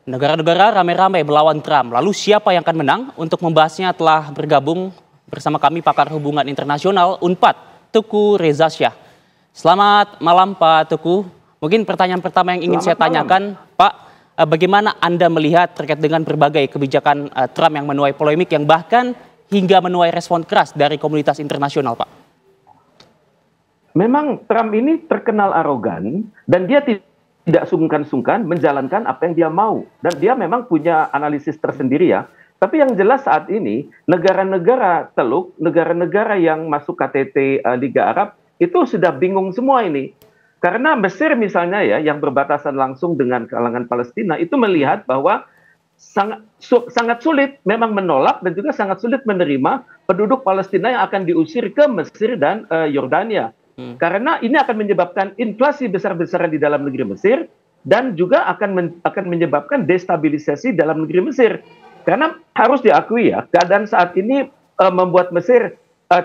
Negara-negara ramai-ramai melawan Trump. Lalu siapa yang akan menang? Untuk membahasnya telah bergabung bersama kami pakar hubungan internasional UNPAD, Teguh Reza Syah. Selamat malam Pak Teguh. Mungkin pertanyaan pertama yang ingin saya tanyakan, Pak, bagaimana Anda melihat terkait dengan berbagai kebijakan Trump yang menuai polemik yang bahkan hingga menuai respon keras dari komunitas internasional, Pak? Memang Trump ini terkenal arogan dan dia tidak sungkan-sungkan menjalankan apa yang dia mau. Dan dia memang punya analisis tersendiri ya. Tapi yang jelas saat ini, negara-negara Teluk, negara-negara yang masuk KTT Liga Arab, itu sudah bingung semua ini. Karena Mesir misalnya ya, yang berbatasan langsung dengan kalangan Palestina, itu melihat bahwa sangat sulit memang menolak dan juga sangat sulit menerima penduduk Palestina yang akan diusir ke Mesir dan Yordania. Karena ini akan menyebabkan inflasi besar-besaran di dalam negeri Mesir dan juga akan menyebabkan destabilisasi dalam negeri Mesir. Karena harus diakui ya, keadaan saat ini membuat Mesir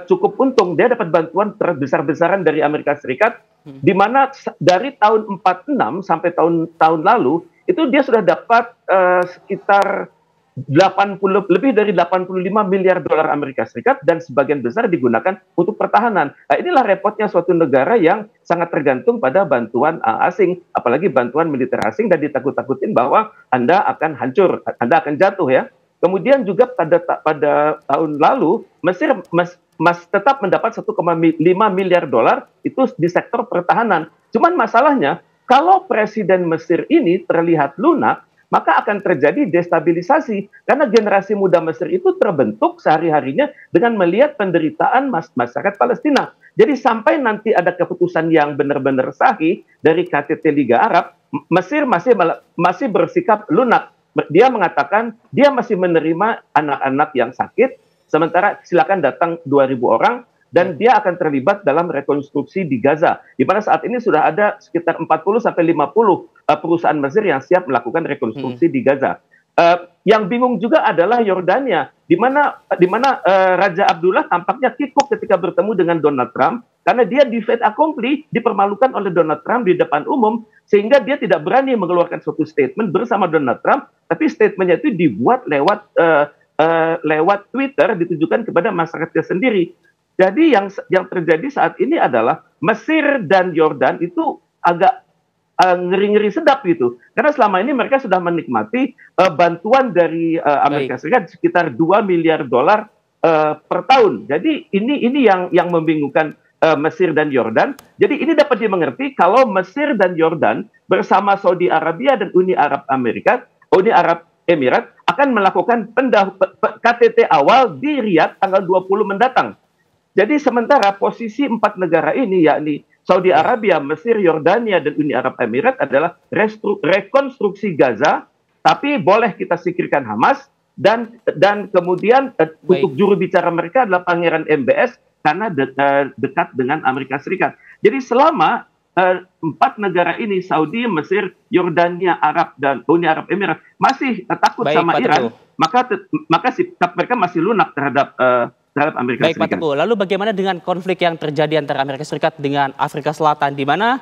cukup untung. Dia dapat bantuan besar-besaran dari Amerika Serikat, di mana dari tahun 46 sampai tahun lalu, itu dia sudah dapat sekitar lebih dari 85 miliar dolar Amerika Serikat dan sebagian besar digunakan untuk pertahanan. Nah, inilah repotnya suatu negara yang sangat tergantung pada bantuan asing, apalagi bantuan militer asing, dan ditakut-takutin bahwa Anda akan hancur, Anda akan jatuh ya. Kemudian juga pada tahun lalu Mesir tetap mendapat 1,5 miliar dolar itu di sektor pertahanan. Cuman masalahnya kalau Presiden Mesir ini terlihat lunak, maka akan terjadi destabilisasi. Karena generasi muda Mesir itu terbentuk sehari-harinya dengan melihat penderitaan masyarakat Palestina. Jadi sampai nanti ada keputusan yang benar-benar sahih dari KTT Liga Arab, Mesir masih bersikap lunak. Dia mengatakan dia masih menerima anak-anak yang sakit, sementara silakan datang 2.000 orang, dan dia akan terlibat dalam rekonstruksi di Gaza, di mana saat ini sudah ada sekitar 40 sampai 50 perusahaan Mesir yang siap melakukan rekonstruksi di Gaza. Yang bingung juga adalah Yordania, di mana Raja Abdullah tampaknya kikuk ketika bertemu dengan Donald Trump, karena dia di fait accompli, dipermalukan oleh Donald Trump di depan umum, sehingga dia tidak berani mengeluarkan suatu statement bersama Donald Trump, tapi statementnya itu dibuat lewat Twitter, ditujukan kepada masyarakatnya sendiri. Jadi yang terjadi saat ini adalah Mesir dan Yordan itu agak ngeri-ngeri sedap gitu. Karena selama ini mereka sudah menikmati bantuan dari Amerika Serikat sekitar 2 miliar dolar per tahun. Jadi ini yang membingungkan Mesir dan Yordan. Jadi ini dapat dimengerti kalau Mesir dan Yordan bersama Saudi Arabia dan Uni Arab Emirat akan melakukan KTT awal di Riyadh tanggal 20 mendatang. Jadi sementara posisi 4 negara ini, yakni Saudi Arabia, Mesir, Yordania, dan Uni Arab Emirat adalah rekonstruksi Gaza, tapi boleh kita singkirkan Hamas, dan kemudian untuk juru bicara mereka adalah Pangeran MBS karena dekat dengan Amerika Serikat. Jadi selama 4 negara ini, Saudi, Mesir, Yordania, Arab, dan Uni Arab Emirat masih takut sama Iran, maka sikap mereka masih lunak terhadap Amerika Serikat. Pak Teguh, lalu bagaimana dengan konflik yang terjadi antara Amerika Serikat dengan Afrika Selatan, di mana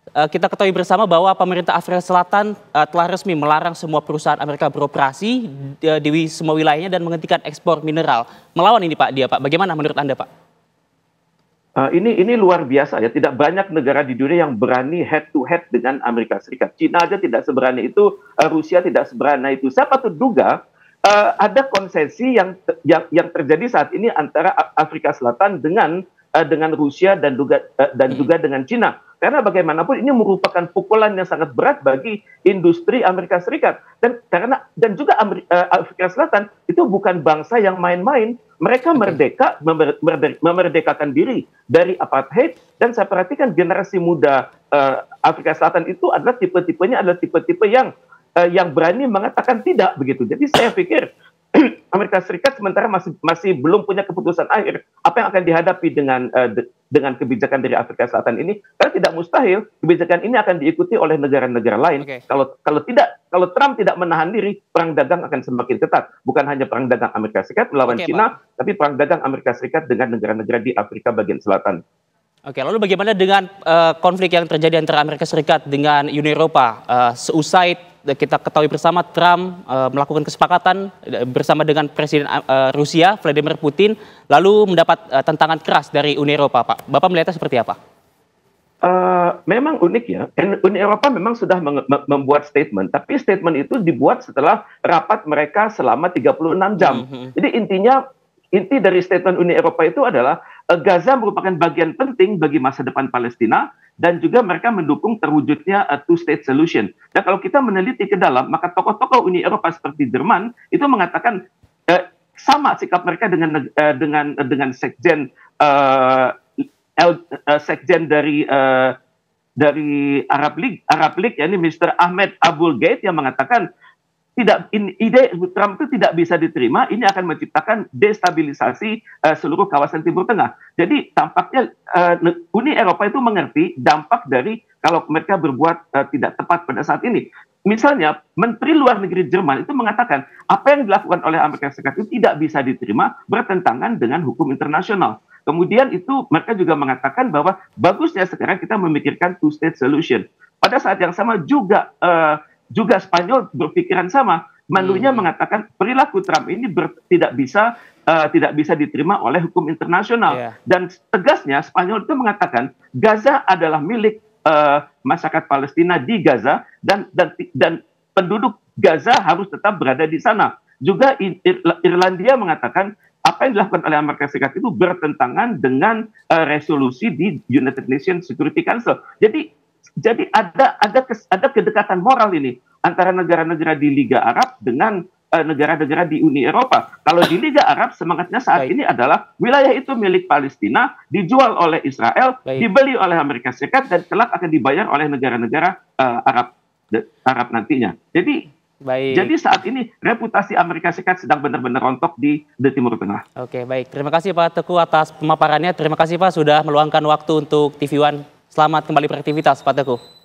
kita ketahui bersama bahwa pemerintah Afrika Selatan telah resmi melarang semua perusahaan Amerika beroperasi di semua wilayahnya dan menghentikan ekspor mineral. Melawan ini Pak, bagaimana menurut Anda Pak? Ini luar biasa ya, tidak banyak negara di dunia yang berani head to head dengan Amerika Serikat. Cina aja tidak seberani itu, Rusia tidak seberani itu. Saya patut duga ada konsesi yang terjadi saat ini antara Afrika Selatan dengan Rusia dan juga dengan Cina. Karena bagaimanapun ini merupakan pukulan yang sangat berat bagi industri Amerika Serikat. Dan juga Afrika Selatan itu bukan bangsa yang main-main. Mereka memerdekakan diri dari apartheid, dan saya perhatikan generasi muda Afrika Selatan itu adalah tipe-tipe yang berani mengatakan tidak begitu. Jadi saya pikir Amerika Serikat sementara masih belum punya keputusan akhir apa yang akan dihadapi dengan kebijakan dari Afrika Selatan ini, karena tidak mustahil kebijakan ini akan diikuti oleh negara-negara lain. Kalau Trump tidak menahan diri, perang dagang akan semakin ketat. Bukan hanya perang dagang Amerika Serikat melawan Cina, tapi perang dagang Amerika Serikat dengan negara-negara di Afrika bagian selatan. Oke, lalu bagaimana dengan konflik yang terjadi antara Amerika Serikat dengan Uni Eropa seusai kita ketahui bersama Trump melakukan kesepakatan bersama dengan Presiden Rusia Vladimir Putin, lalu mendapat tentangan keras dari Uni Eropa, Pak. Bapak melihatnya seperti apa? Memang unik ya. Uni Eropa memang sudah membuat statement, tapi statement itu dibuat setelah rapat mereka selama 36 jam. Jadi inti dari statement Uni Eropa itu adalah Gaza merupakan bagian penting bagi masa depan Palestina dan juga mereka mendukung terwujudnya two-state solution. Dan kalau kita meneliti ke dalam, maka tokoh-tokoh Uni Eropa seperti Jerman itu mengatakan sama sikap mereka dengan sekjen sekjen dari Arab League yakni Mr. Ahmed Abul Gheit yang mengatakan ide Trump itu tidak bisa diterima, ini akan menciptakan destabilisasi seluruh kawasan Timur Tengah. Jadi tampaknya Uni Eropa itu mengerti dampak dari kalau mereka berbuat tidak tepat pada saat ini. Misalnya, Menteri Luar Negeri Jerman itu mengatakan apa yang dilakukan oleh Amerika Serikat itu tidak bisa diterima, bertentangan dengan hukum internasional. Kemudian itu mereka juga mengatakan bahwa bagusnya sekarang kita memikirkan two-state solution. Pada saat yang sama juga Spanyol berpikiran sama. Manlunya mengatakan perilaku Trump ini tidak bisa diterima oleh hukum internasional. Dan tegasnya Spanyol itu mengatakan Gaza adalah milik masyarakat Palestina di Gaza dan penduduk Gaza harus tetap berada di sana. Juga Irlandia mengatakan apa yang dilakukan oleh Amerika Serikat itu bertentangan dengan resolusi di United Nations Security Council. Jadi ada kedekatan moral ini antara negara-negara di Liga Arab dengan negara-negara di Uni Eropa. Kalau di Liga Arab semangatnya saat ini adalah wilayah itu milik Palestina, dijual oleh Israel, dibeli oleh Amerika Serikat dan kelak akan dibayar oleh negara-negara Arab nantinya. Jadi saat ini reputasi Amerika Serikat sedang benar-benar rontok di Timur Tengah. Oke, baik. Terima kasih Pak Teguh atas pemaparannya. Terima kasih Pak sudah meluangkan waktu untuk TV One. Selamat kembali beraktivitas, Pak Teguh.